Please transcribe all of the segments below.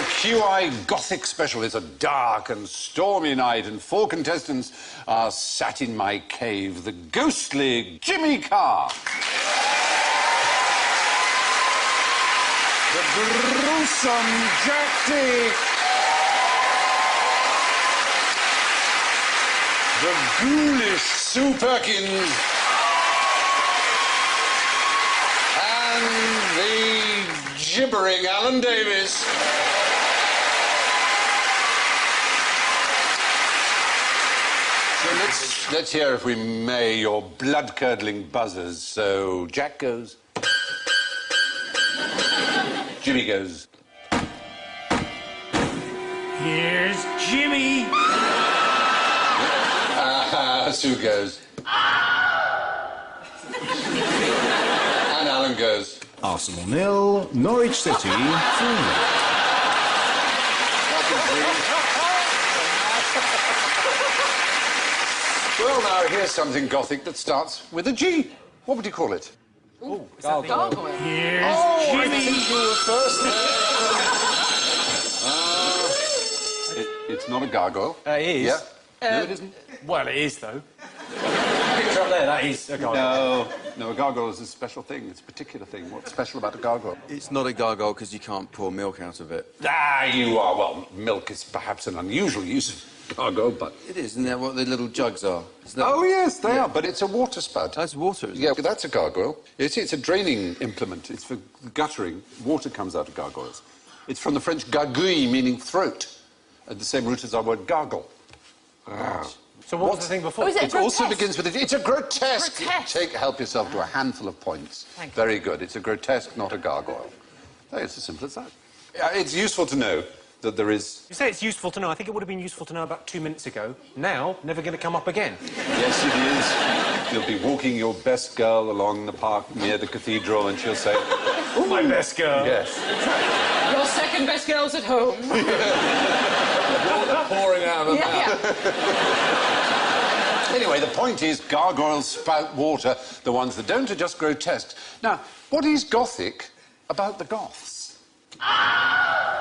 QI Gothic special. It's a dark and stormy night, and 4 contestants are sat in my cave. The ghostly Jimmy Carr. The gruesome Jack Dee. The ghoulish Sue Perkins. And the gibbering Alan Davies. So let's hear, if we may, your blood-curdling buzzers. So Jack goes. Jimmy goes. Here's Jimmy. Sue goes. And Alan goes. Arsenal 0, Norwich City 3. Well, now, here's something Gothic that starts with a G. What would you call it? Ooh, gargoyle. Here's I Jimmy. think you were first. It's not a gargoyle. It is. Yeah. No, it isn't. Well, it is, though. Picture up there, that is a gargoyle. No, a gargoyle is a special thing. It's a particular thing. What's special about a gargoyle? It's not a gargoyle because you can't pour milk out of it. Ah, you are. Well, milk is perhaps an unusual use of gargoyle, but... It is, isn't that what the little jugs are? Oh, yes, they are, but it's a water spout. That's water, isn't Yeah, it? that's a gargoyle. It's a draining implement. It's for guttering. Water comes out of gargoyles. It's from the French gargouille, meaning throat, at the same root as our word gargle. So what was the thing before? Oh, is it It also grotesque? begins with it. It's a grotesque. Grotesque. Help yourself to a handful of points. Thank you. Very good. It's a grotesque, not a gargoyle. Hey, it's as simple as that. It's useful to know that there is... You say it's useful to know. I think it would have been useful to know about 2 minutes ago. Now, never going to come up again. Yes, it is. You'll be walking your best girl along the park near the cathedral, and she'll say... Oh, my best girl. Yes. Your second best girl's at home. Pouring out of her mouth. Yeah. Anyway, the point is, gargoyles spout water. The ones that don't are just grotesque. Now, what is Gothic about the Goths?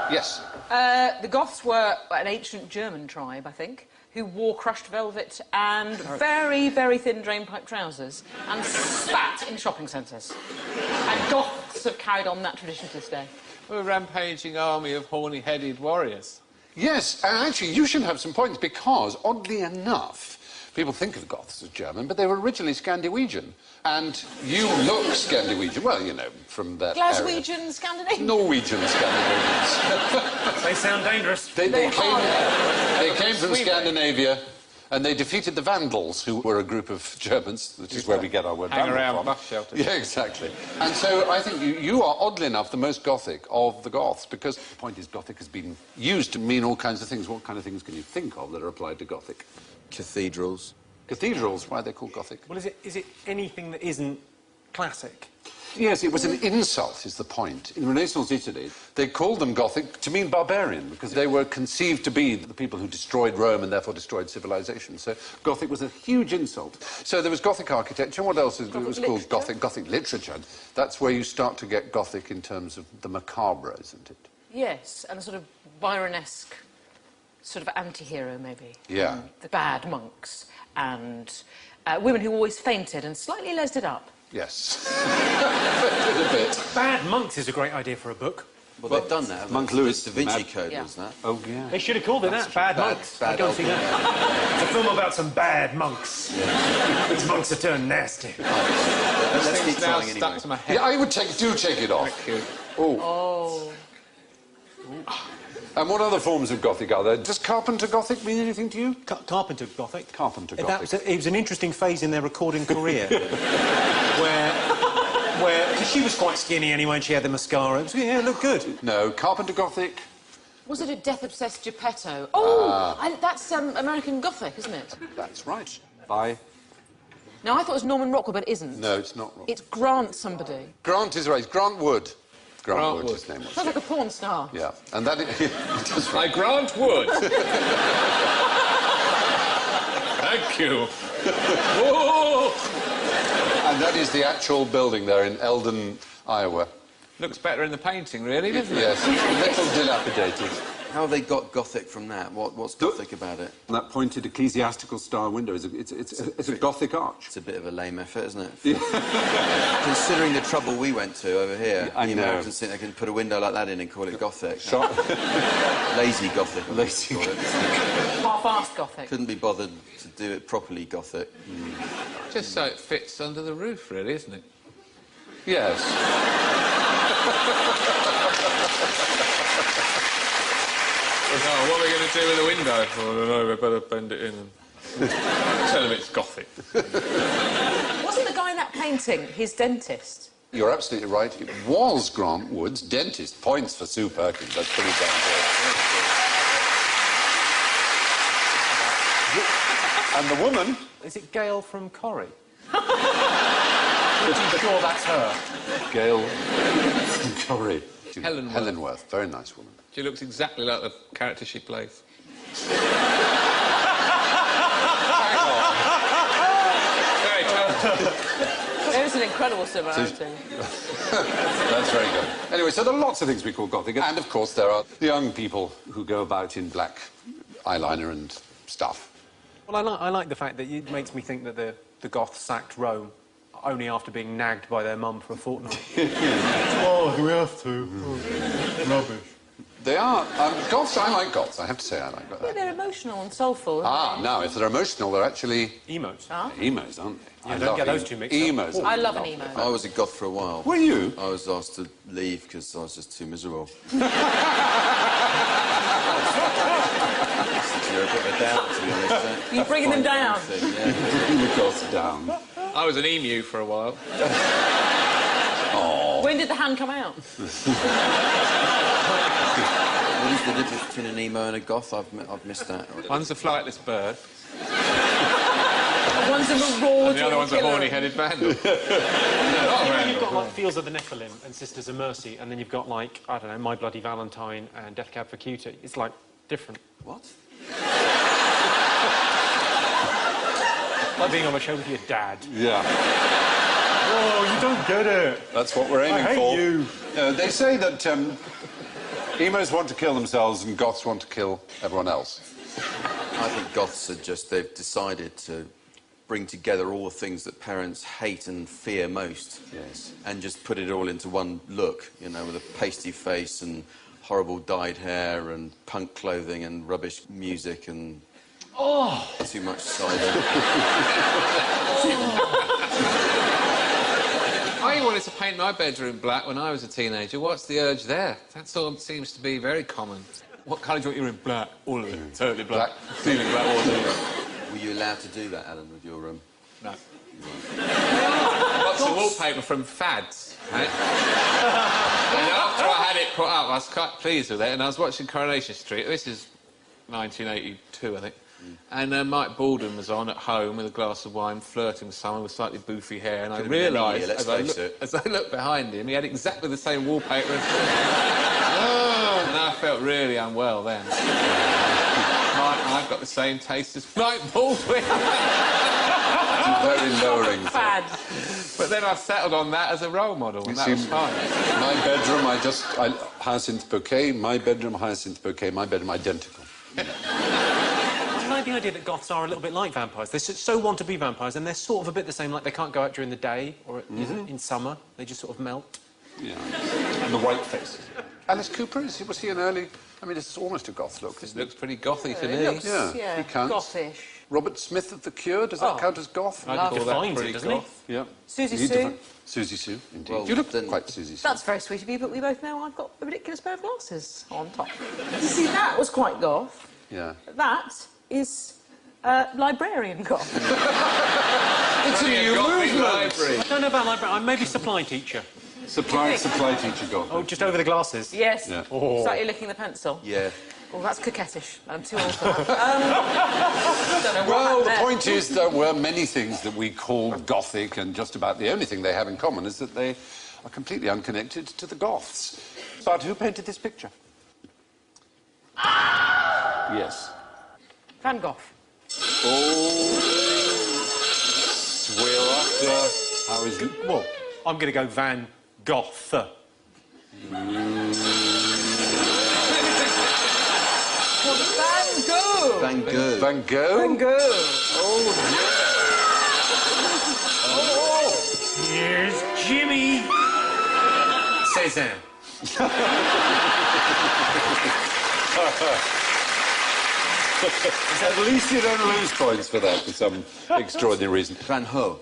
Yes. The Goths were an ancient German tribe, I think, who wore crushed velvet and very, very thin drainpipe trousers and spat in shopping centres. And Goths have carried on that tradition to this day. A rampaging army of horny-headed warriors. Yes, and actually, you should have some points because, oddly enough, people think of the Goths as German, but they were originally Scandinavian. And you look Scandinavian. Well, you know, from that Glaswegian, Scandinavian? Norwegian Scandinavians. They sound dangerous. They came from Scandinavia, and they defeated the Vandals, who were a group of Germans, which is where we get our word Hang Vandal around from. bus shelters. Yeah, exactly. And so I think you are, oddly enough, the most Gothic of the Goths, because the point is Gothic has been used to mean all kinds of things. What kind of things can you think of that are applied to Gothic? Cathedrals. Cathedrals, why are they called Gothic? Well, is it anything that isn't classic? Yes, it was an insult, is the point. In Renaissance Italy, they called them Gothic to mean barbarian, because they were conceived to be the people who destroyed Rome and therefore destroyed civilization. So Gothic was a huge insult. So there was Gothic architecture. What else was called Gothic? Gothic literature. That's where you start to get Gothic in terms of the macabre, isn't it? Yes, and a sort of Byronesque sort of anti-hero, maybe. Yeah. The bad monks and women who always fainted and slightly lesed it up. Yes. A bit. Bad Monks is a great idea for a book. Well, they've done that. Monk The Lewis, Da Vinci Mad- Code Yeah. was that. Oh, yeah. They should have called it that. Bad Monks. bad I'd go and see old that. It's a film about some bad monks. These monks are turned nasty. Let's keep It's now trying stuck anyway. to my head. Yeah, I would take it off. Thank you. Oh. Oh. And what other forms of Gothic are there? Does Carpenter Gothic mean anything to you? Carpenter Gothic. Carpenter That Gothic. it was an interesting phase in their recording career, where because she was quite skinny anyway, and she had the mascara. It looked good. No, Carpenter Gothic. Was it a death-obsessed Geppetto? Oh, that's American Gothic, isn't it? That's right. By... No, I thought it was Norman Rockwell, but it isn't. No, it's not wrong. It's Grant somebody. Grant is right. It's Grant Wood. Grant Grant Wood, Wood. his name was. Sounds like a porn star. Yeah, and that is... That's I right. grant wood. Thank you. Oh! And that is the actual building there in Eldon, Iowa. Looks better in the painting, really, doesn't it? Yes, a little dilapidated. How they got Gothic from that? What's Gothic about it? That pointed ecclesiastical style window is it's a Gothic arch. It's a bit of a lame effort, isn't it? Considering the trouble we went to over here, I know. Americans think they can put a window like that in and call it Gothic. Lazy Gothic. Lazy Half-assed Gothic. Couldn't be bothered to do it properly Gothic. Just so it fits under the roof, really, isn't it? Yes. Oh, what are we going to do with the window? Oh, I don't know, we better bend it in and tell them it's Gothic. Wasn't the guy in that painting his dentist? You're absolutely right. It was Grant Wood's dentist. Points for Sue Perkins. That's pretty damn good. And the woman... Is it Gail from Corrie? Pretty sure that's her. Gail Corrie. Helen Worth. Helen Worth. Very nice woman. She looks exactly like the character she plays. Very talented. There's an incredible similarity. That's very good. Anyway, so there are lots of things we call Gothic. And, of course, there are the young people who go about in black eyeliner and stuff. Well, I like the fact that it makes me think that the Goths sacked Rome only after being nagged by their mum for a fortnight. Oh, do we have to? Rubbish. They are... Goths, I like Goths. I have to say I like Yeah, Goths. they're emotional and soulful. Ah, now, if they're emotional, they're actually Emos. emos, aren't they? Yeah, I don't love get those two mixed up. emos. I love an emo. I was a goth for a while. Were you? I was asked to leave because I was just too miserable. You're a bit of a down, to be honest. You're bringing them down. Yeah. Bring the Goths down. I was an emu for a while. When did the hand come out? What is the difference between an emo and a goth? I've missed that. One's a flightless bird, One's a maraud and the other one's a horny-headed vandal. You've got, like, Fields of the Nephilim and Sisters of Mercy, and then you've got, like, I don't know, My Bloody Valentine and Death Cab for Cutie. It's, like, different. What? Like being on a show with your dad. Yeah. Oh, you don't get it. That's what we're aiming I hate for. you. They say that emos want to kill themselves and Goths want to kill everyone else. I think goths are just, they've decided to bring together all the things that parents hate and fear most. Yes. And just put it all into one look, you know, with a pasty face and horrible dyed hair and punk clothing and rubbish music and... Oh! Too much cider. I wanted to paint my bedroom black when I was a teenager. What's the urge there? That sort of seems to be very common. What colour do you want your room? Black. All of it. Totally black. Feeling black all day. Were you allowed to do that, Alan, with your room? No. Lots of wallpaper from Fads, right? And after I had it put up, I was quite pleased with it, and I was watching Coronation Street. This is 1982, I think. And Mike Baldwin was on at home with a glass of wine, flirting with someone with slightly boofy hair, and I Could've been any realised, year, let's face it. as I looked behind him, he had exactly the same wallpaper as me. And I felt really unwell then. I've got the same taste as Mike Baldwin. Very lowering. Fad. But then I settled on that as a role model, and that was fine. My bedroom, hyacinth bouquet, my bedroom, hyacinth bouquet, my bedroom, identical. I like the idea that Goths are a little bit like vampires. They so want to be vampires, and they're sort of a bit the same, like they can't go out during the day or in summer. They just sort of melt. Yeah. And the white faces. Alice Cooper, was he an early... I mean, it's almost a goth look, This isn't it? looks pretty gothy to It me. looks, Yeah, he counts. gothish. Robert Smith of The Cure, does that count as goth? I'd call that Defines it, pretty doesn't he? goth. Yeah. Susie He Sue. defi- Susie Sue, indeed. Well, you look then- quite Susie Sue. That's very sweet of you, but we both know I've got a ridiculous pair of glasses on top. You see, that was quite goth. Yeah. That is librarian goth. It's a Only a new gothic movement! library. I don't know about library. I'm maybe supply teacher. Supply teacher goth. Oh, just over the glasses. Yes. Yeah. Slightly licking the pencil. Yeah. Oh, that's coquettish. I'm too old for that. Don't know what Well, happened the there. point is there were many things that we call gothic, and just about the only thing they have in common is that they are completely unconnected to the Goths. But who painted this picture? Yes. Van Gogh. Oh, we're after... How is it? Well, I'm going to go Van Gogh. Van Gogh. Van Gogh. Van Gogh? Van Gogh. Here's Jimmy. Cézanne. At least you don't lose points for that for some extraordinary reason. Van Gogh.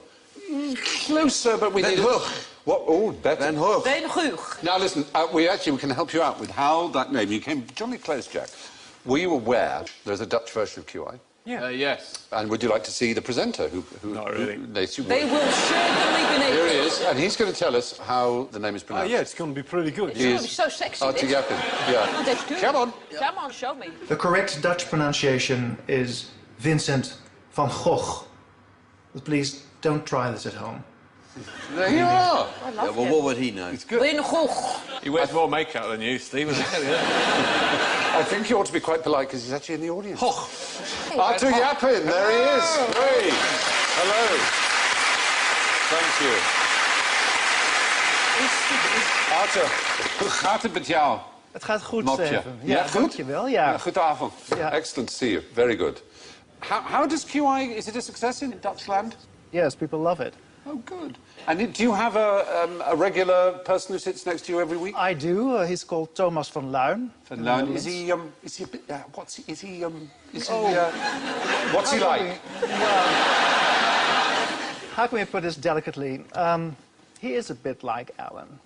Closer, but we Van need... Gogh. What? Oh, better. Van Gogh. Van Gogh. Now, listen, we can help you out with how that name... You came jolly close, Jack. Were you aware there's a Dutch version of QI? Yes. And would you like to see the presenter who Not really. they They will certainly be Here he naked. is, and he's going to tell us how the name is Oh, pronounced. yeah, it's going to be pretty good. He is So sexy. Artie this. Yappin. Yeah. Oh, that's good. Come on. Come on, show me. The correct Dutch pronunciation is Vincent van Gogh. But please don't try this at home. There you are. I Yeah, love well, it. what would he know? Van Gogh. He wears more makeup than you, Stephen. I think you ought to be quite polite because he's actually in the audience. Artie Yappin, there he is. Hey. Hello. Thank you. Arthur, hoe gaat het met jou? Het gaat goed, Mopje. Steven. Ja, goed? Dankjewel. Ja. Goedenavond. Ja. Excellent to see you. Very good. How does QI... Is it a success in Dutchland? Yes, people love it. Oh, good. And do you have a regular person who sits next to you every week? I do. He's called Thomas van Luijn. Van Luijn. Is he a bit... what's he like? How can we put this delicately? He is a bit like Alan.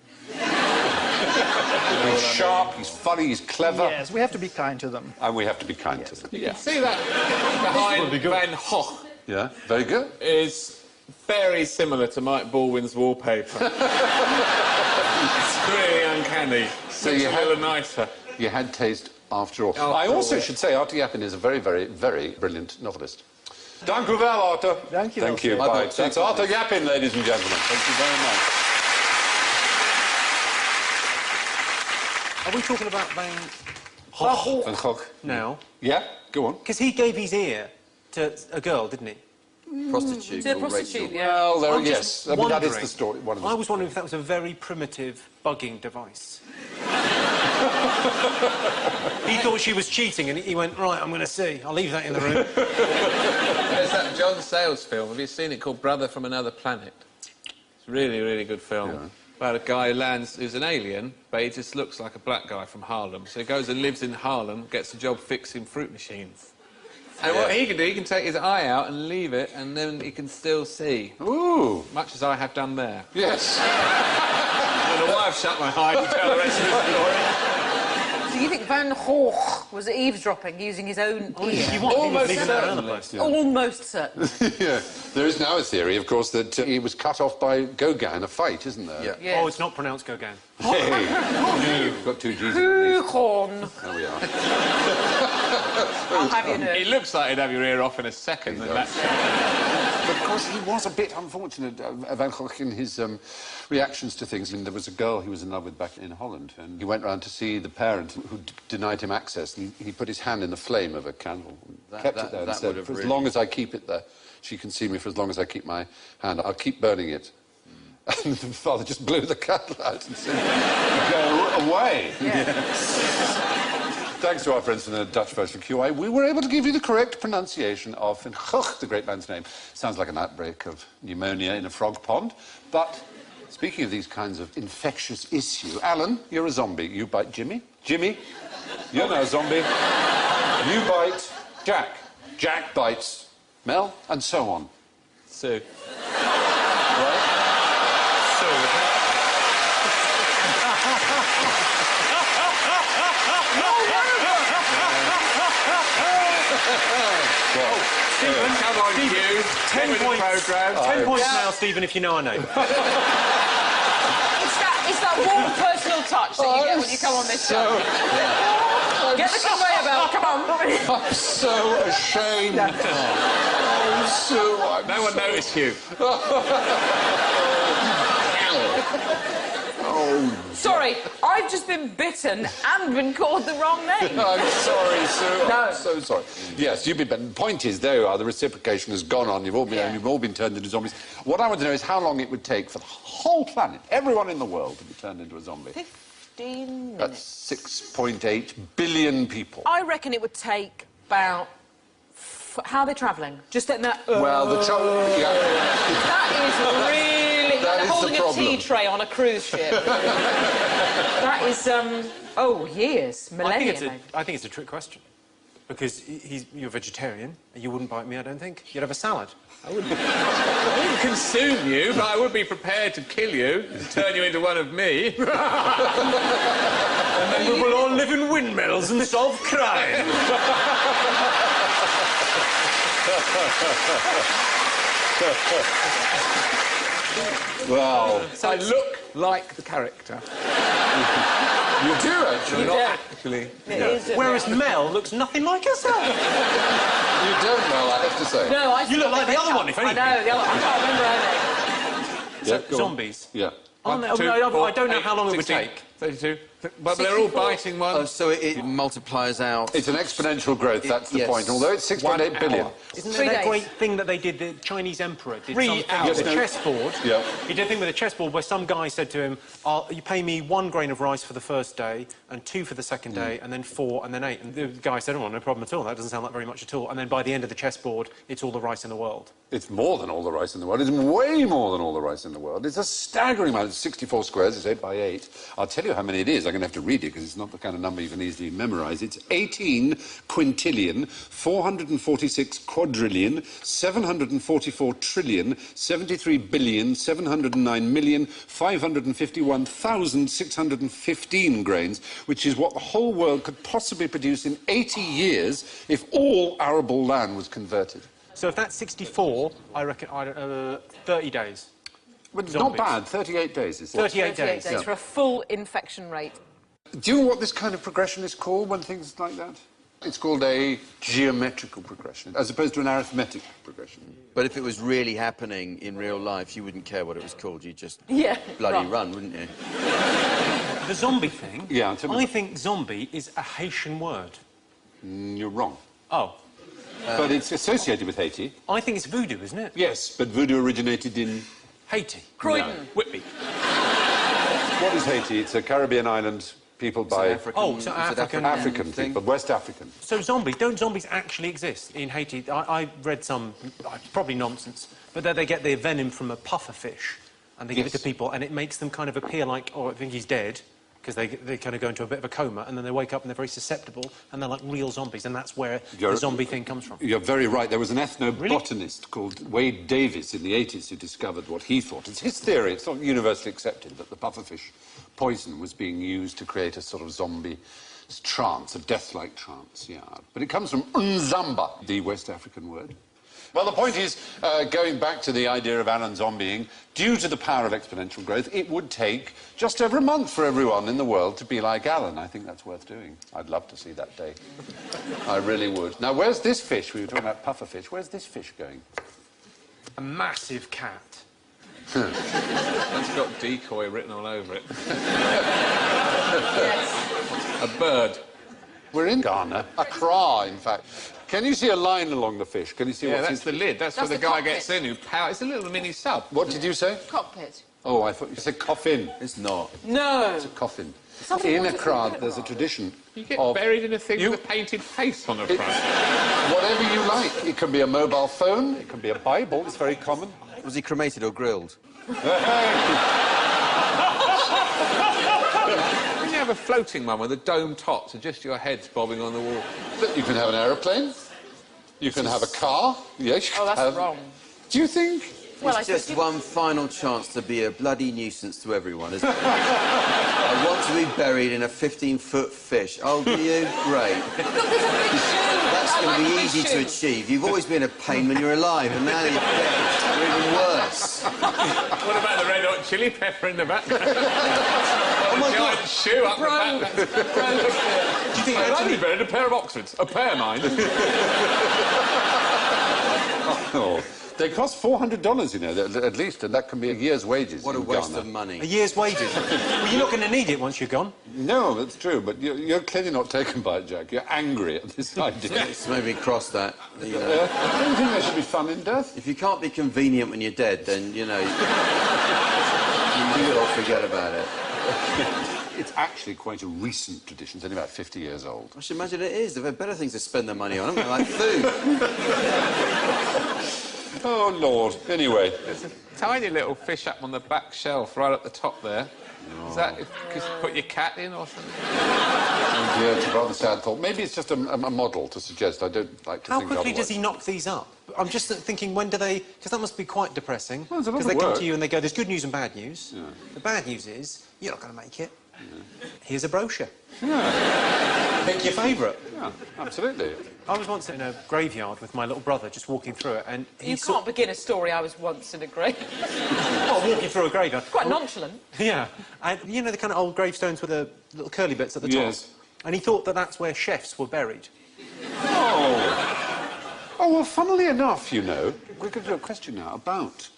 He's sharp, he's funny, he's clever. Yes, we have to be kind to them. And we have to be kind to them. You can see that behind Van Gogh Yeah, very good. is very similar to Mike Baldwin's wallpaper. It's really uncanny. So Looks you a had- little nicer. You had taste after all. After I also all. should say Artie Yappin is a very, very, very brilliant novelist. Dank u wel, Arthur. Dank je wel, Thank you. sir. Bye. I've got That's two Arthur Yappin, ladies and gentlemen. Thank you very much. Are we talking about Van Gogh Van Gogh. now? Yeah, go on. Because he gave his ear to a girl, didn't he? Prostitute. To a called prostitute, Rachel. yeah. Well, there, I'm yes. just I mean, that is wondering- the story. One of the I was wondering if that was a very primitive bugging device. He thought she was cheating and he went, right, I'm going to see. I'll leave that in the room. There's that John Sayles film. Have you seen it called Brother from Another Planet? It's a really, really good film. About a guy who lands, who's an alien, but he just looks like a black guy from Harlem. So he goes and lives in Harlem, gets a job fixing fruit machines. And what he can do, he can take his eye out and leave it, and then he can still see. Ooh, Much as I have done there. yes. I don't know why I've shut my eye to tell the rest of the story. Do you think Van Gogh was eavesdropping using his own ear? You want Almost people leaving that around the certainly. place. Almost certain. Yeah. There is now a theory, of course, that he was cut off by Gauguin in a fight, isn't there? Yeah. Yeah. Oh, it's not pronounced Gauguin. Hey. You've got two G's. in it. Gauguin. There we are. I'll have you know. He looks like he'd have your ear off in a second. And that's But of course, he was a bit unfortunate, Van Gogh, in his reactions to things. I mean, there was a girl he was in love with back in Holland, and he went round to see the parent who denied him access, and he put his hand in the flame of a candle, and kept it there, and that said, would have for as really- long as I keep it there, she can see me for as long as I keep my hand. I'll keep burning it. And the father just blew the candle out and said, go away. Thanks to our friends from the Dutch version of QI, we were able to give you the correct pronunciation of Van Gogh, the great man's name. Sounds like an outbreak of pneumonia in a frog pond. But speaking of these kinds of infectious issue, Alan, you're a zombie. You bite Jimmy. Jimmy, you're now a zombie. You bite Jack. Jack bites Mel, and so on. Sue. Right? Come on, you. 10 points. Programme. 10 points now, Stephen, if you know our name. It's that warm personal touch that you get when you come on this show. Get the conveyor belt, come on. I'm so ashamed. Oh, Sue, I'm No one so... noticed you. Sorry, I've just been bitten and been called the wrong name. I'm sorry, Sue. No. I'm so sorry. Yes, you've been. But the point is, there you are. The reciprocation has gone on. You've all been turned into zombies. What I want to know is how long it would take for the whole planet, everyone in the world, to be turned into a zombie. 15 That's minutes. 6.8 billion people. I reckon it would take about... How are they travelling? Just in that... Well, the trouble... Yeah. That is really... That like is the holding a problem. tea tray on a cruise ship. That is, years, millennia, maybe. I think it's a trick question. Because you're vegetarian, and you wouldn't bite me, I don't think. You'd have a salad. I wouldn't consume you, but I would be prepared to kill you, to turn you into one of me. And then we will all live in windmills and solve crime. Well, I look like the character. you do, actually. Not actually. It is, Whereas Mel looks nothing like herself. You don't, Mel, I have to say. No, I You look like the other one, if anything. I know, the other I can't remember her name. Yeah, go on. Zombies. Yeah. Aren't they? 1, 2, I 4, don't know 8, how long it would 16, take. 32. But they're all 64. biting one. Oh, so it multiplies out. It's an exponential growth, that's the yes. point. Although it's 6.8 billion. Isn't 3 there that days. great thing that they did, the Chinese emperor did 3 something hours. with a chessboard? Yeah. He did a thing with a chessboard where some guy said to him, you pay me 1 grain of rice for the first day, and 2 for the second day, and then 4, and then 8. And the guy said, oh, no problem at all, that doesn't sound like very much at all. And then by the end of the chessboard, it's all the rice in the world. It's more than all the rice in the world. It's way more than all the rice in the world. It's a staggering amount. It's 64 squares. It's 8 by 8. I'll tell you how many it is. I'm going to have to read it because it's not the kind of number you can easily memorise. It's 18 quintillion, 446 quadrillion, 744 trillion, 73 billion, 709 million, 551,615 grains, which is what the whole world could possibly produce in 80 years if all arable land was converted. So if that's 64, I reckon 30 days. But it's Zombies. not bad. 38 days is it? 38 days. days for a full infection rate. Do you know what this kind of progression is called when things like that? It's called a geometrical progression, as opposed to an arithmetic progression. But if it was really happening in real life, you wouldn't care what it was called. You'd just Bloody run, wouldn't you? The zombie thing, Yeah, tell me. I think zombie is a Haitian word. You're wrong. Oh, But it's associated with Haiti. I think it's voodoo, isn't it? Yes, but voodoo originated in... Haiti. Croydon. Whitby. What is Haiti? It's a Caribbean island peopled by Oh, so African people, West African. So don't zombies actually exist in Haiti? I read some, probably nonsense, but that they get their venom from a puffer fish and they give it to people and it makes them kind of appear like, oh, I think he's dead, because they kind of go into a bit of a coma and then they wake up and they're very susceptible and they're like real zombies, and that's where the zombie thing comes from. You're very right. There was an ethnobotanist called Wade Davis in the 80s who discovered what he thought. It's his theory. It's not universally accepted that the pufferfish poison was being used to create a sort of zombie trance, a death-like trance, yeah. But it comes from Nzamba, the West African word. Well, the point is, going back to the idea of Alan zombieing, due to the power of exponential growth, it would take just over a month for everyone in the world to be like Alan. I think that's worth doing. I'd love to see that day. I really would. Now, where's this fish? We were talking about pufferfish. Where's this fish going? A massive cat. It's got decoy written all over it. Yes. A bird. We're in Ghana. Accra, in fact. Can you see a line along the fish? Can you see Yeah, what's that's the lid. That's where That's the the guy cockpit. gets in who It's a little mini sub. What did you say? Cockpit. Oh, I thought you said coffin. It's not. No. It's a coffin. Something In wonderful Accra, about there's a that. tradition You get of buried in a thing with a painted face on the front. whatever you like. It can be a mobile phone, it can be a Bible, it's very common. Was he cremated or grilled? When you have a floating one with a dome top, so just your head's bobbing on the wall. You can have an aeroplane, you can have a car. Yes, you Oh, can that's have... wrong. Do you think? Well, It's just think one final chance to be a bloody nuisance to everyone, isn't it? I want to be buried in a 15-foot fish. Oh, do you? Great. That's going to be easy to achieve. You've always been a pain when you're alive, and now you're dead. You're even worse. What about the red hot chili pepper in the background? Oh, my Giant God. shoe up the back. Do you think I'd only buried a pair of Oxfords. A pair, mind. Oh, they cost $400, you know, at least, and that can be a year's wages. What a in waste Ghana. of money. A year's wages. Well, you're not going to need it once you're gone. No, that's true, but you're clearly not taken by it, Jack. You're angry at this idea. Let's maybe cross that. You know. I don't think there should be fun in death. If you can't be convenient when you're dead, then, you know, you might as well forget about it. It's actually quite a recent tradition. It's only about 50 years old. I should imagine it is. They've had better things to spend their money on, haven't they? Like food. Oh, Lord. Anyway. There's a tiny little fish up on the back shelf right at the top there. Oh. Is that just put your cat in or something? Oh, dear, it's a rather sad thought. Maybe it's just a model to suggest. I don't like to How think quickly otherwise. does he knock these up? I'm just thinking, when do they... Because that must be quite depressing. Well, it's a lot Because of they come work. to you and they go, there's good news and bad news. Yeah. The bad news is, you're not going to make it. Yeah. Here's a brochure. Yeah. Pick your favourite. Yeah, absolutely. I was once in a graveyard with my little brother, just walking through it, and he You can't begin a story, I was once in a grave. Oh, walking through a graveyard. Quite nonchalant. Yeah. And you know the kind of old gravestones with the little curly bits at the top? Yes. And he thought that that's where chefs were buried. Oh. Oh, well, funnily enough, you know, we're going to do a question now about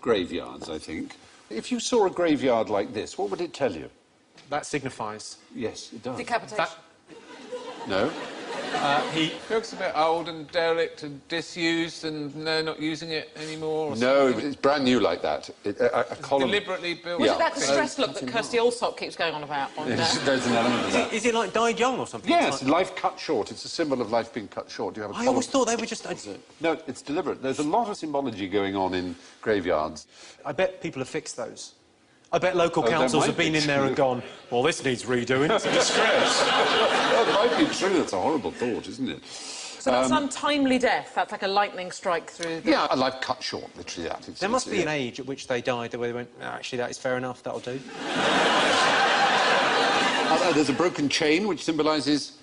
graveyards, I think. If you saw a graveyard like this, what would it tell you? That signifies... Yes, it does. Decapitation. That... No? He... Looks a bit old and derelict and disused and they're not using it anymore. Or No, something. it's brand new like that. A column... Deliberately built. Was Yeah. it that distressed look that Kirsty Allsop keeps going on about? There's an element of that. Is it like died young or something? Yes, It's like- life cut short. It's a symbol of life being cut short. Do you have a I column? always thought they were just... No, it's deliberate. There's a lot of symbology going on in graveyards. I bet people have fixed those. I bet local that councils might have been be in there true. and gone, well, this needs redoing. It's a disgrace. That might be true. That's a horrible thought, isn't it? So that's an untimely death. That's like a lightning strike through the... Yeah, a life cut short, literally that. There must be an age at which they died where they went, "No, actually, that is fair enough, that'll do." There's a broken chain, which symbolises,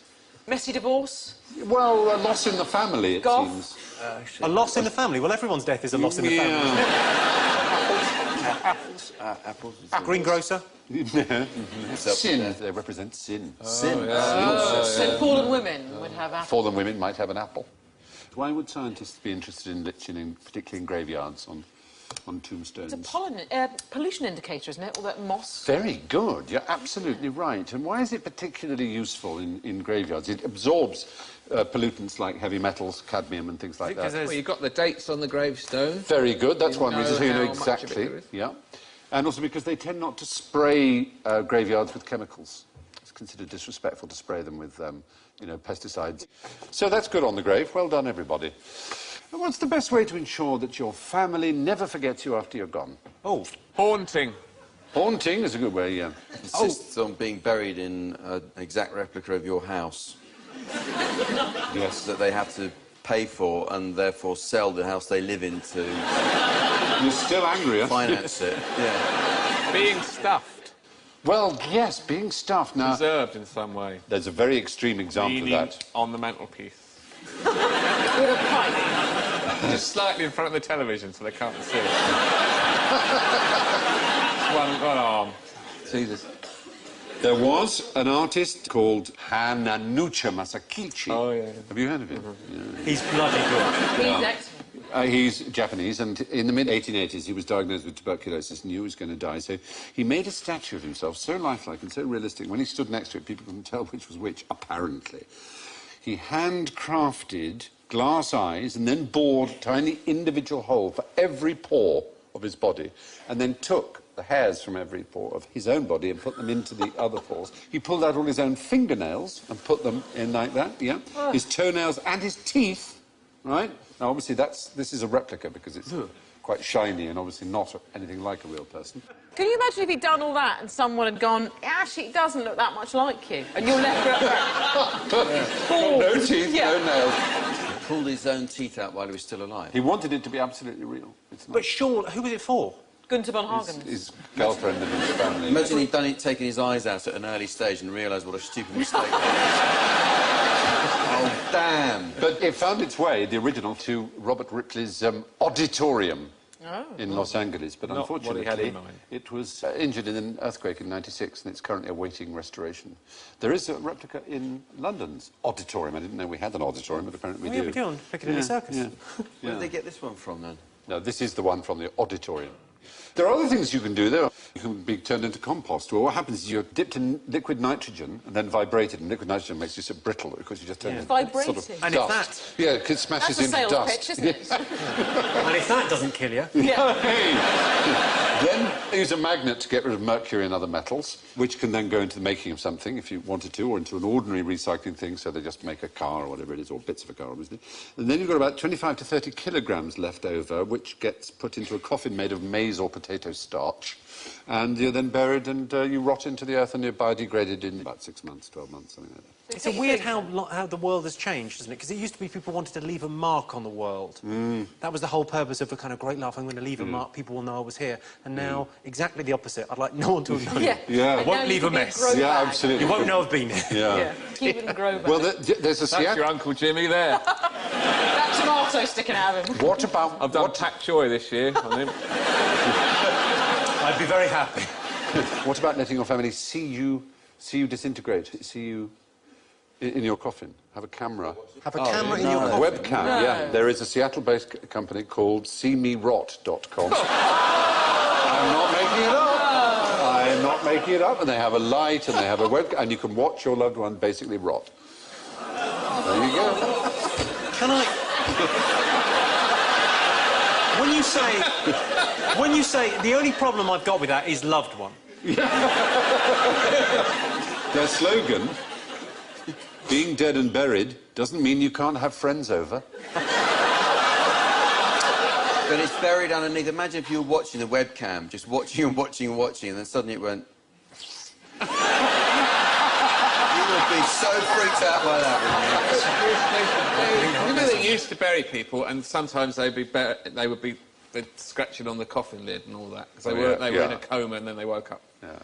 Messy divorce. well, a loss in the family, it Goth. seems. A loss in the family? Well, everyone's death is a loss in the family. isn't Apples. it? Greengrocer? Sin. They represent sin. Sin. So fallen women would have apples. Fallen women might have an apple. Why would scientists be interested in liching, particularly in graveyards, on tombstones? It's a pollution indicator, isn't it? All that moss. Very good. You're absolutely right. And why is it particularly useful in graveyards? It absorbs pollutants like heavy metals, cadmium and things like that. Well, you've got the dates on the gravestone. Very good. That's one reason, so you know how much of it exactly. there is. Yeah. And also because they tend not to spray graveyards with chemicals. It's considered disrespectful to spray them with, you know, pesticides. So that's good on the grave. Well done, everybody. And what's the best way to ensure that your family never forgets you after you're gone? Oh, Haunting. Haunting is a good way, yeah. Insists on being buried in an exact replica of your house Yes. that they have to pay for and therefore sell the house they live in to You're still angry, huh? finance it. Yeah. Being stuffed. Well, yes, being stuffed. Now, Preserved in some way. there's a very extreme example Leaning of that. on the mantelpiece. With a pipe. Just slightly in front of the television so they can't see. one arm. Jesus. There was an artist called Hananucha Masakichi. Oh, yeah. Have you heard of him? he's bloody good. He's excellent. He's Japanese, and in the mid-1880s he was diagnosed with tuberculosis and knew he was going to die, so he made a statue of himself so lifelike and so realistic. When he stood next to it, people couldn't tell which was which, apparently. He handcrafted glass eyes and then bored a tiny individual hole for every pore of his body, and then took the hairs from every pore of his own body and put them into the other pores. He pulled out all his own fingernails and put them in like that, yeah? His toenails and his teeth, right? Now, obviously, this is a replica because it's quite shiny and obviously not anything like a real person. Can you imagine if he'd done all that and someone had gone, actually, it doesn't look that much like you, and you're left with No teeth, Yeah. no nails. He pulled his own teeth out while he was still alive. He wanted it to be absolutely real. It's not. But sure, who was it for? Gunther von Hagen. His girlfriend and his family. Imagine he'd done it, taken his eyes out at an early stage and realised what a stupid mistake that was. Oh, damn. But it found its way, the original, to Robert Ripley's auditorium in Los Angeles. But Not unfortunately, what he had in mind. it was injured in an earthquake in '96, and it's currently awaiting restoration. There is a replica in London's auditorium. I didn't know we had an auditorium, but apparently we Yeah, do. we do on Piccadilly Circus. Yeah. Where did they get this one from, then? No, this is the one from the auditorium. There are other things you can do, though. You can be turned into compost. Well, what happens is you're dipped in liquid nitrogen and then vibrated, and liquid nitrogen makes you so brittle because you just turn into Vibrating. sort of And if dust. Yeah, it smashes That's a into sales dust. pitch, isn't it? And if that doesn't kill you... Then use a magnet to get rid of mercury and other metals, which can then go into the making of something if you wanted to, or into an ordinary recycling thing, so they just make a car or whatever it is, or bits of a car, obviously. And then you've got about 25 to 30 kilograms left over, which gets put into a coffin made of maize or potato starch, and you're then buried and you rot into the earth and you're biodegraded in about 6 months, 12 months, something like that. It's a weird how the world has changed, isn't it? Because it used to be people wanted to leave a mark on the world. That was the whole purpose of a kind of great laugh. I'm going to leave a mark, people will know I was here. And now, exactly the opposite. I'd like no one to have known. Yeah. I won't leave a mess. Yeah, absolutely. You won't know I've been here. Yeah. Keep it and grow back. Well, there's a That's your Uncle Jimmy there. That tomato sticking out of him. What about... I've done Pak Choi this year on him. I'd be very happy. What about letting your family see you disintegrate, see you in your coffin? Have a camera. Have a camera in your A coffin? webcam, yeah. There is a Seattle-based company called SeeMeRot.com. I'm not making it up. I'm not making it up. And they have a light and they have a webcam, and you can watch your loved one basically rot. There you go. Can I... When you say... The only problem I've got with that is loved one. Their slogan, being dead and buried, doesn't mean you can't have friends over. But it's buried underneath. Imagine if you were watching the webcam, just watching and watching and watching, and then suddenly it went... You would be so freaked out by that, wouldn't you? You know, they used to bury people, and sometimes they'd be they'd scratching on the coffin lid and all that, because they were in a coma and then they woke up. Yeah.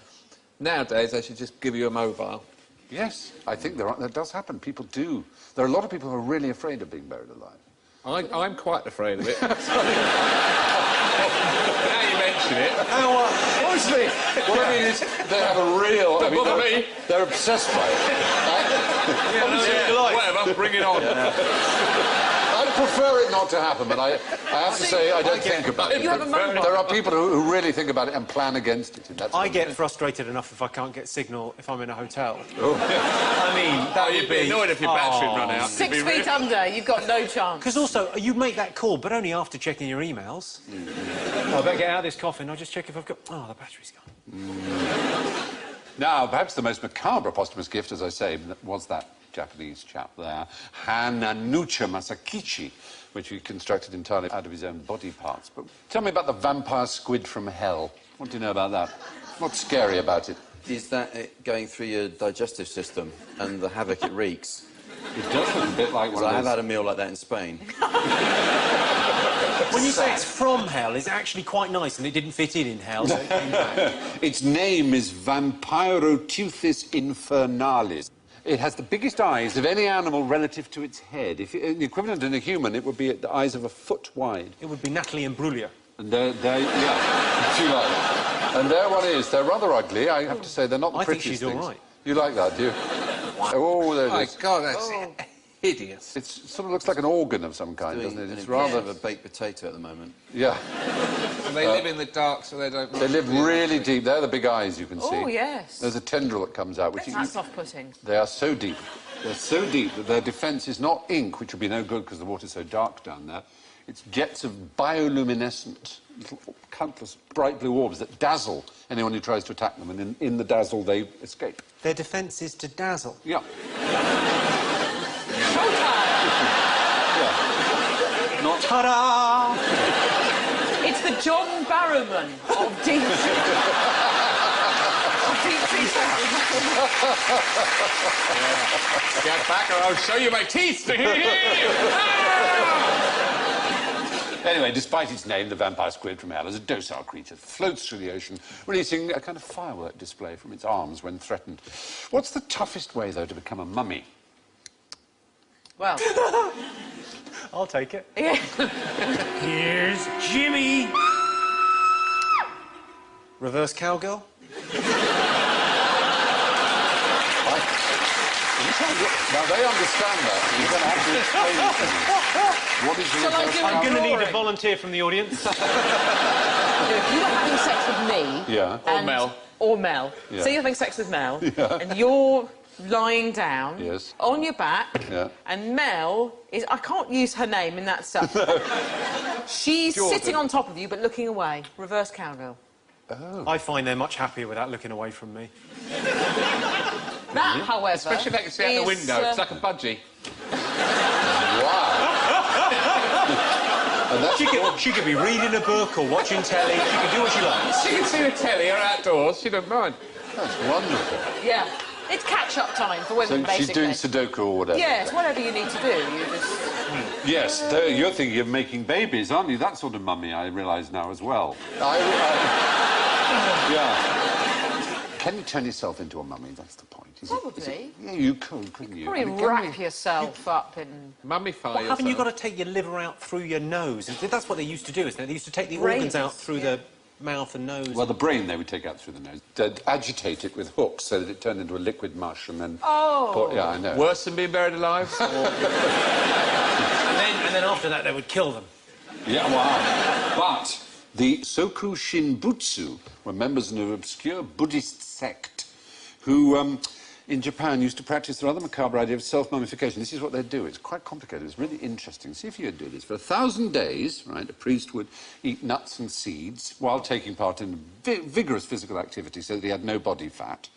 Nowadays, they should just give you a mobile. Yes, I think that does happen. People do. There are a lot of people who are really afraid of being buried alive. I'm quite afraid of it. Now you mention it. Honestly, what I mean is they have a real... Don't bother me. They're obsessed by it. Whatever, bring it on. I prefer it not to happen, but I have to say I don't think about it. You have a mobile. There are people who really think about it and plan against it. That's I get frustrated enough if I can't get signal if I'm in a hotel. Oh. I mean, that You'd be annoyed if your battery run out. 6 feet under, you've got no chance. Because also, you make that call, but only after checking your emails. Oh, I better get out of this coffin. I'll just check if I've got... Oh, the battery's gone. Now, perhaps the most macabre posthumous gift, as I say, was that Japanese chap there, Hananucha Masakichi, which he constructed entirely out of his own body parts. But tell me about the vampire squid from hell. What do you know about that? What's scary about it? Is that it going through your digestive system and the havoc it wreaks? It does look a bit like one I of have those... had a meal like that in Spain. When you say it's from hell, it's actually quite nice, and it didn't fit in hell, so it came back. Its name is Vampiroteuthis infernalis. It has the biggest eyes of any animal relative to its head. If the equivalent in a human, it would be the eyes of a foot wide. It would be Natalie Imbruglia. And yeah, if you like. And there one is. They're rather ugly, I have to say. They're not the I think prettiest she's all things. right. You like that, do you? Oh, there it My is. God, that's hideous. It sort of looks like an organ of some kind, Doing doesn't it? an It's impression rather... of a baked potato at the moment. Yeah. And they live in the dark, so they don't... They live really deep. They're the big eyes you can see. Oh, yes. There's a tendril that comes out, which That's off-putting. They are so deep. They're so deep that their defence is not ink, which would be no good because the water's so dark down there. It's jets of bioluminescent, little, countless bright blue orbs that dazzle anyone who tries to attack them, and in the dazzle they escape. Their defence is to dazzle. Yeah. Showtime! Not... Ta-da! It's the John Barrowman of deep sea. Get back or I'll show you my teeth! Anyway, despite its name, the vampire squid from hell is a docile creature that floats through the ocean, releasing a kind of firework display from its arms when threatened. What's the toughest way, though, to become a mummy? Well... I'll take it. Yeah. Here's Jimmy! Reverse cowgirl? Now, they understand that. You're going to have to explain it to them. What is the Shall I reverse do it? I'm going to need a Drawing. volunteer from the audience. If you were having sex with me... Yeah. Or Mel. Or Mel. Yeah. So you're having sex with Mel, and you're lying down Yes. on your back, Yeah. and Mel is... I can't use her name in that stuff. She's sitting on top of you, but looking away. Reverse cowgirl. I find they're much happier without looking away from me. That, however, Especially if they can see out the is, window. It's like a budgie. Wow. And that's She could be reading a book or watching telly. She could do what she likes. She can see the telly or outdoors. She don't mind. That's wonderful. Yeah. It's catch-up time for So women, basically. she's doing Sudoku or whatever. Yes, whatever you need to do, you just... Yes, you're thinking of making babies, aren't you? That sort of mummy, I realise now as well. Yeah. Can you turn yourself into a mummy? That's the point. Probably. Yeah, you could, couldn't you? Probably I mean, can wrap you- yourself up in... Mummify Well, haven't you yourself. got to take your liver out through your nose? That's what they used to do, isn't it? They used to take the Brains, organs out through yeah. the mouth and nose. Well, the brain they would take out through the nose. They'd agitate it with hooks so that it turned into a liquid mush and then... Oh! Yeah, I know. Worse than being buried alive? Or... and then after that, they would kill them. Yeah, wow. But the Soku Shinbutsu were members of an obscure Buddhist sect who, in Japan, used to practice the rather macabre idea of self-mummification. This is what they'd do. It's quite complicated. It's really interesting. See if you'd do this. For 1,000 days, right, a priest would eat nuts and seeds while taking part in vigorous physical activity so that he had no body fat.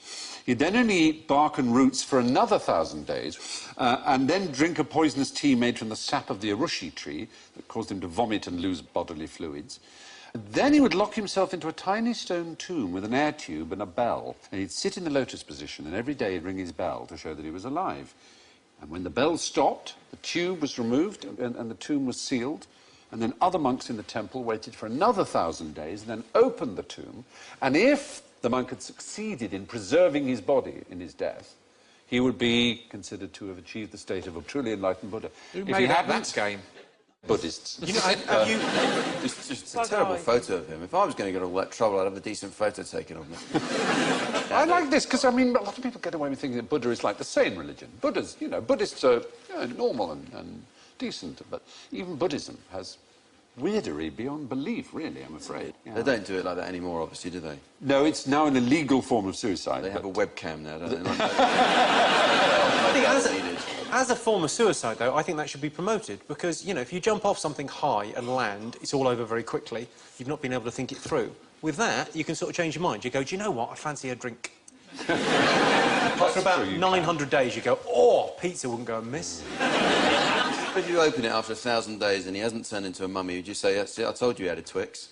He'd then only eat bark and roots for another 1,000 days, and then drink a poisonous tea made from the sap of the urushi tree that caused him to vomit and lose bodily fluids. Then he would lock himself into a tiny stone tomb with an air tube and a bell, and he'd sit in the lotus position, and every day he'd ring his bell to show that he was alive. And when the bell stopped, the tube was removed and the tomb was sealed, and then other monks in the temple waited for another 1,000 days and then opened the tomb, and if the monk had succeeded in preserving his body in his death, he would be considered to have achieved the state of a truly enlightened Buddha. Who If made he up hadn't, that game? Buddhists. You know, have you... It's just a terrible photo of him. If I was going to get all that trouble, I'd have a decent photo taken of me. I like this because, I mean, a lot of people get away with thinking that Buddha is like the sane religion. Buddha's, you know, Buddhists are normal and decent, but even Buddhism has weirdery beyond belief, really, I'm afraid. Yeah. They don't do it like that anymore, obviously, do they? No, it's now an illegal form of suicide. They have a webcam now, don't they? I think as a form of suicide, though, I think that should be promoted because, you know, if you jump off something high and land, it's all over very quickly. You've not been able to think it through. With that, you can sort of change your mind. You go, do you know what? I fancy a drink. For about 900 days, you go, oh, pizza wouldn't go amiss. If you open it after 1,000 days and he hasn't turned into a mummy, would you say, that's it, I told you he had a Twix?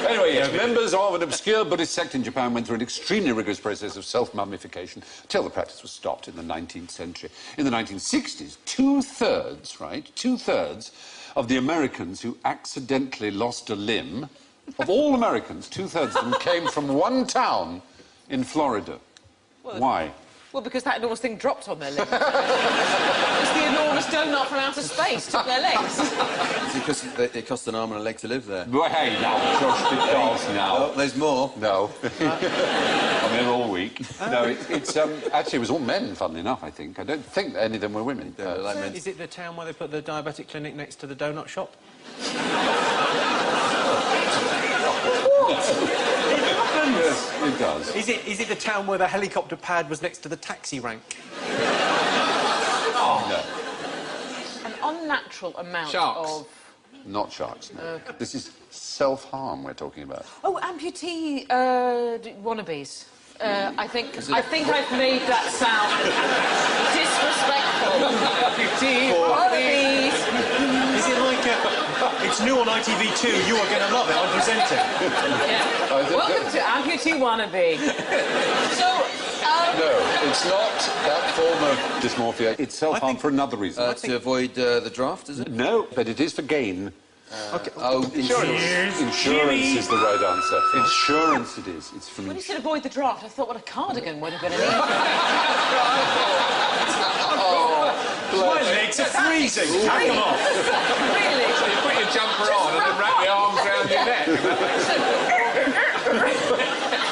Anyway, yes, members of an obscure Buddhist sect in Japan went through an extremely rigorous process of self-mummification until the practice was stopped in the 19th century. In the 1960s, two-thirds of the Americans who accidentally lost a limb, of all Americans, two-thirds of them came from one town in Florida. Why? Well, because that enormous thing dropped on their legs. It's the enormous donut from outer space took their legs. It's because it cost an arm and a leg to live there. Well, hey, now, Josh, it does now. Oh, there's more. No. I'm here all week. No, it's actually, it was all men, funnily enough, I think. I don't think that any of them were women. Like men. Is it the town where they put the diabetic clinic next to the donut shop? Yes, it does. Is it the town where the helicopter pad was next to the taxi rank? No, An unnatural amount Sharks. of... not sharks, no. This is self-harm we're talking about. Oh, amputee wannabes. I think I've made that sound disrespectful. Amputee wannabes. Is it like it's new on ITV2, you are going to love it, I'm presenting. Yeah. Welcome to Amputee Wannabe. So, No, it's not that form of dysmorphia. It's self-harm for another reason. To avoid the draft, is it? No, but it is for gain. Insurance. Insurance is the right answer. Insurance it is. It's from when you said avoid the draft, I thought what a cardigan would have been an easy. My legs are freezing. Hang them off. Really? So you put your jumper on and then wrap your arms around your neck.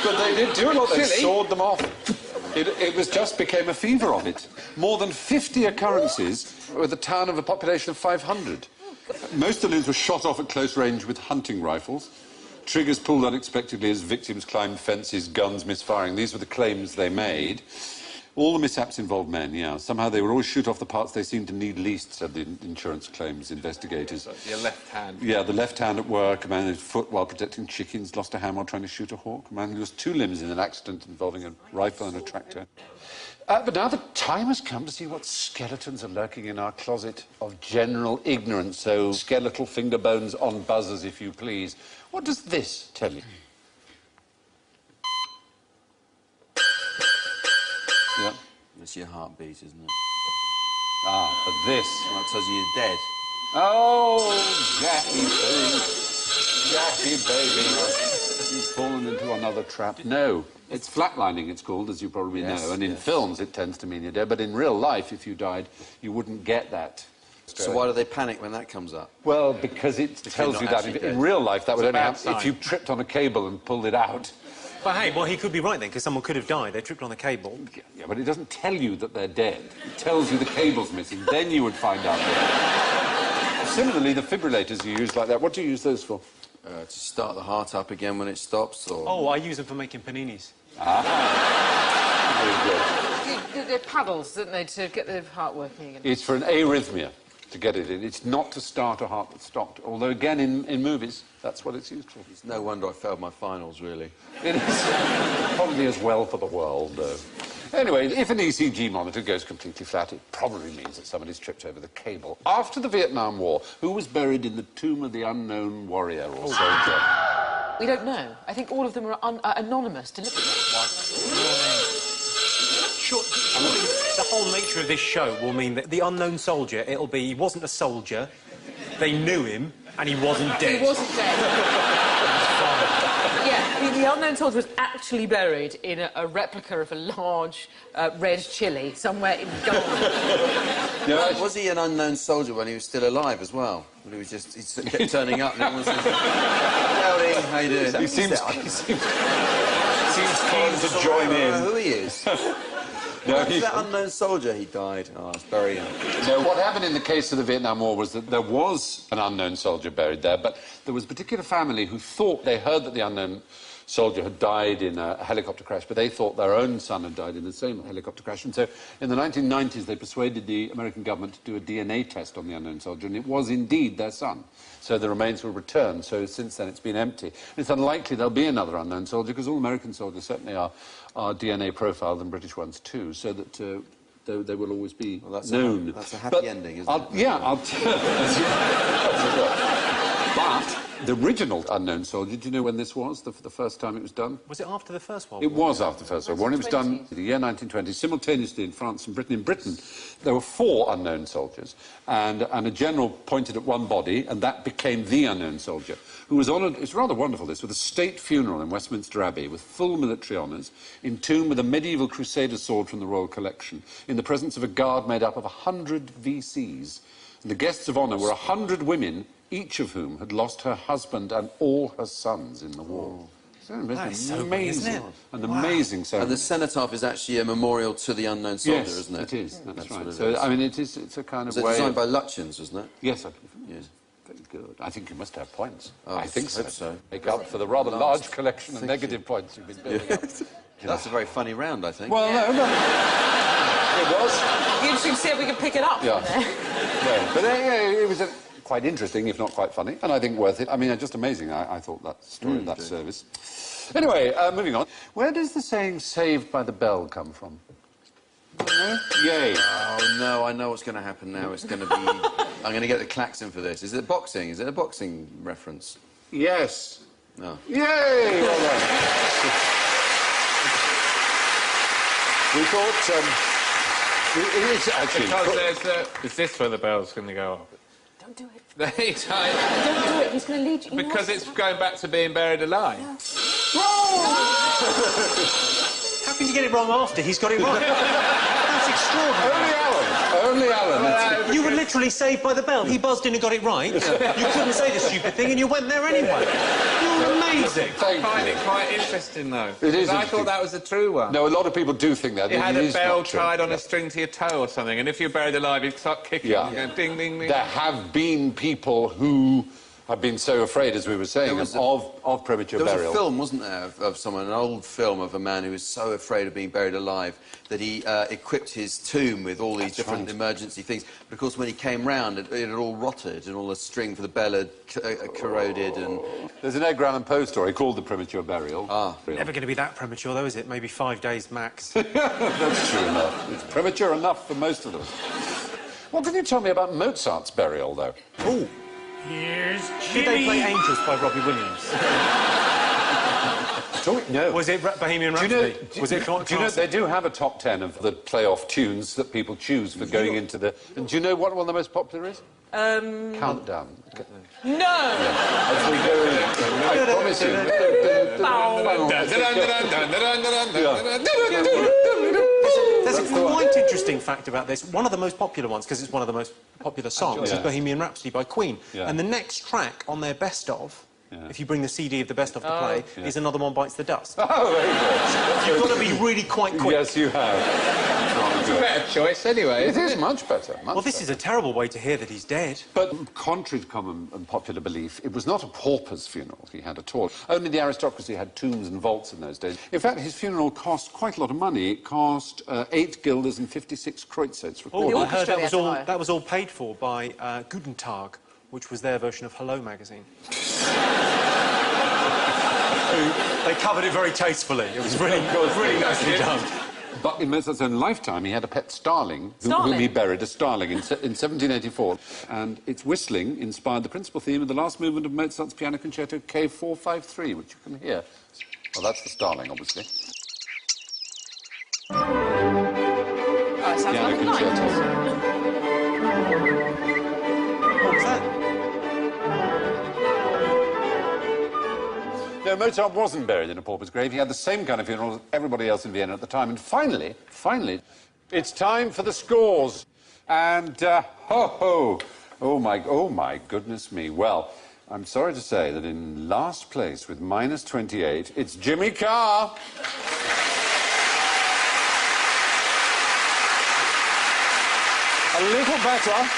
But they did do a lot. They Silly. sawed them off. It was just became a fever of it. More than 50 occurrences with a town of a population of 500. Most of the loons were shot off at close range with hunting rifles. Triggers pulled unexpectedly as victims climbed fences, guns misfiring. These were the claims they made. All the mishaps involved men, yeah. Somehow they would always shoot off the parts they seemed to need least, said the insurance claims investigators. Your left hand. Yeah, the left hand at work, a man whose foot while protecting chickens, lost a hand while trying to shoot a hawk, a man who lost 2 limbs in an accident involving a rifle and a tractor. But now the time has come to see what skeletons are lurking in our closet of general ignorance, so skeletal finger bones on buzzers, if you please. What does this tell you? Yeah. That's your heartbeat, isn't it? Ah, but this... Well, that tells you you're dead. Oh, Jackie, baby. Jackie, baby. You've fallen into another trap. No, it's flatlining, it's called, as you probably know. And in films, it tends to mean you're dead. But in real life, if you died, you wouldn't get that. So why do they panic when that comes up? Well, because it tells you that in real life, that would only happen if you tripped on a cable and pulled it out. But hey, well, he could be right then, because someone could have died. They tripped on a cable. Yeah, but it doesn't tell you that they're dead. It tells you the cable's missing. Then you would find out. Similarly, the defibrillators you use like that, what do you use those for? To start the heart up again when it stops, or... Oh, I use them for making paninis. Very good. They're paddles, don't they, to get the heart working again? It's for an arrhythmia to get it in. It's not to start a heart that stopped. Although, again, in movies, that's what it's used for. It's no wonder I failed my finals, really. It is probably as well for the world, though. Anyway, if an ECG monitor goes completely flat, it probably means that somebody's tripped over the cable. After the Vietnam War, who was buried in the tomb of the unknown warrior or soldier? We don't know. I think all of them are anonymous, deliberately. Sure, the whole nature of this show will mean that the unknown soldier, it'll be he wasn't a soldier, they knew him, and he wasn't dead. He wasn't dead. Yeah, the unknown soldier was actually buried in a replica of a large red chili somewhere in Ghana. Yeah, was he an unknown soldier when he was still alive as well? When he was just... He kept turning up and everyone says, howdy, how you doing? He seems keen to join in. I don't know who he is. No, that unknown soldier, he died. Oh, let's bury him. No, what happened in the case of the Vietnam War was that there was an unknown soldier buried there, but there was a particular family who thought they heard that the unknown soldier had died in a helicopter crash, but they thought their own son had died in the same helicopter crash. And so in the 1990s, they persuaded the American government to do a DNA test on the unknown soldier, and it was indeed their son. So the remains were returned. So since then, it's been empty. It's unlikely there'll be another unknown soldier, because all American soldiers certainly are DNA profiled, and British ones too, so that they will always be known. That's a happy ending, isn't it? Yeah, I'll tell But the original unknown soldier, do you know when this was, the first time it was done? Was it after the First World It War? was after the First World War, and it was done in the year 1920, simultaneously in France and Britain. In Britain, there were 4 unknown soldiers, and a general pointed at one body, and that became the unknown soldier, who was honoured, it's rather wonderful this, with a state funeral in Westminster Abbey, with full military honours, entombed with a medieval crusader sword from the Royal Collection, in the presence of a guard made up of 100 VCs. And the guests of honour were 100 women, each of whom had lost her husband and all her sons in the war. That is so amazing, big, isn't it? An amazing ceremony. And the cenotaph is actually a memorial to the unknown soldier, Yes, isn't it? it is. That's right. what it So, is. I mean, it's a kind of Was it way... designed by Lutyens, wasn't it? Yes, I believe. Yes. Very good. I think you must have points. Oh, I think hope so. Make up for the rather large collection of negative points you've been building up. That's a very funny round, I think. Well, no. It was. It'd be interesting to see if we can pick it up Yeah. from there. Yeah. But it was quite interesting, if not quite funny, and I think worth it. I mean, just amazing, I thought, that story of that service. Anyway, moving on. Where does the saying, saved by the bell, come from? No? Yay. Oh, no, I know what's going to happen now. It's going to be... I'm going to get the klaxon for this. Is it boxing? Is it a boxing reference? Yes. No. Yay! Well done. We thought, it is actually... Because is this where the bell's going to go off? Don't do it. Don't Don't do it. He's going to lead you. Because it's going back to being buried alive. How can you get it wrong after he's got it right? That's extraordinary. Only Alan. You were literally saved by the bell. He buzzed in and got it right. You couldn't say the stupid thing, and you went there anyway. You're amazing. amazing. I find it quite interesting, though. It is I interesting. thought that was a true one. No, a lot of people do think that. You had It a is bell not true. tied on Yeah. a string to your toe or something, and if you're buried alive, you'd start kicking and going ding, ding, ding. There have been people who have been so afraid, as we were saying, of premature There was burial. a film, wasn't there, of someone, an old film of a man who was so afraid of being buried alive that he equipped his tomb with all these different emergency things. But of course, when he came round, it had all rotted and all the string for the bell had corroded. And There's an Edgar Allan Poe story called The Premature Burial. Never going to be that premature, though, is it? Maybe 5 days max. That's true enough. It's premature enough for most of them. What can you tell me about Mozart's burial, though? Oh. Here's Did they play Jimmy. Angels by Robbie Williams? No. Was it Bohemian Do you Rhapsody? know, Was it do you know they do have a top 10 of the playoff tunes that people choose for going into the... And do you know what one of the most popular is? Countdown. No! As we go in, I promise you. There's a quite interesting fact about this. One of the most popular ones, because it's one of the most popular songs, is Bohemian Rhapsody by Queen. Yeah. And the next track on their best of, if you bring the CD of the best of to play, is Another One Bites the Dust. Oh, very good. You've got to be really quite quick. Yes, you have. It's a better choice, anyway. It is much better. Well, this is a terrible way to hear that he's dead. But contrary to common and popular belief, it was not a pauper's funeral he had at all. Only the aristocracy had tombs and vaults in those days. In fact, his funeral cost quite a lot of money. It cost 8 guilders and 56 kreutzers. Oh, I heard orchestra they had to hire. that was all paid for by Guten Tag, which was their version of Hello magazine. They covered it very tastefully. It was really nicely done. But in Mozart's own lifetime, he had a pet starling, Starling? whom he buried, a starling, in 1784. And its whistling inspired the principal theme of the last movement of Mozart's Piano Concerto K453, which you can hear. Well, that's the starling, obviously. Oh, it sounds Piano like a night. Concerto. What was that? No, Mozart wasn't buried in a pauper's grave. He had the same kind of funeral as everybody else in Vienna at the time. And finally, it's time for the scores. And, oh my goodness me. Well, I'm sorry to say that in last place with minus 28, it's Jimmy Carr. A little better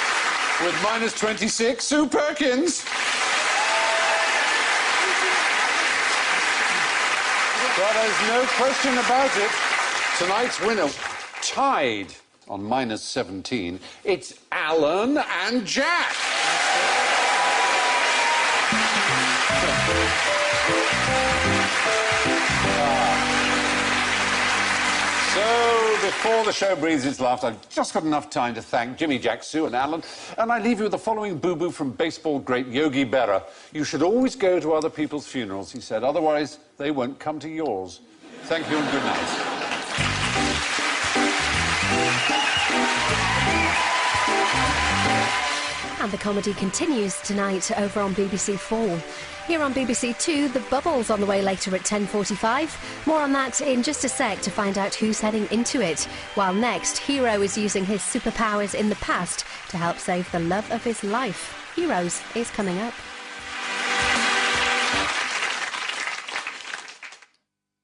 with minus 26, Sue Perkins. Well, there's no question about it. Tonight's winner, tied on minus 17, it's Alan and Jack. So, before the show breathes its last, I've just got enough time to thank Jimmy, Jack, Sue and Alan, and I leave you with the following boo-boo from baseball great Yogi Berra. You should always go to other people's funerals, he said, otherwise they won't come to yours. Thank you and good night. And the comedy continues tonight over on BBC 4. Here on BBC 2, The Bubble's on the way later at 10:45. More on that in just a sec to find out who's heading into it. While next, Hero is using his superpowers in the past to help save the love of his life. Heroes is coming up.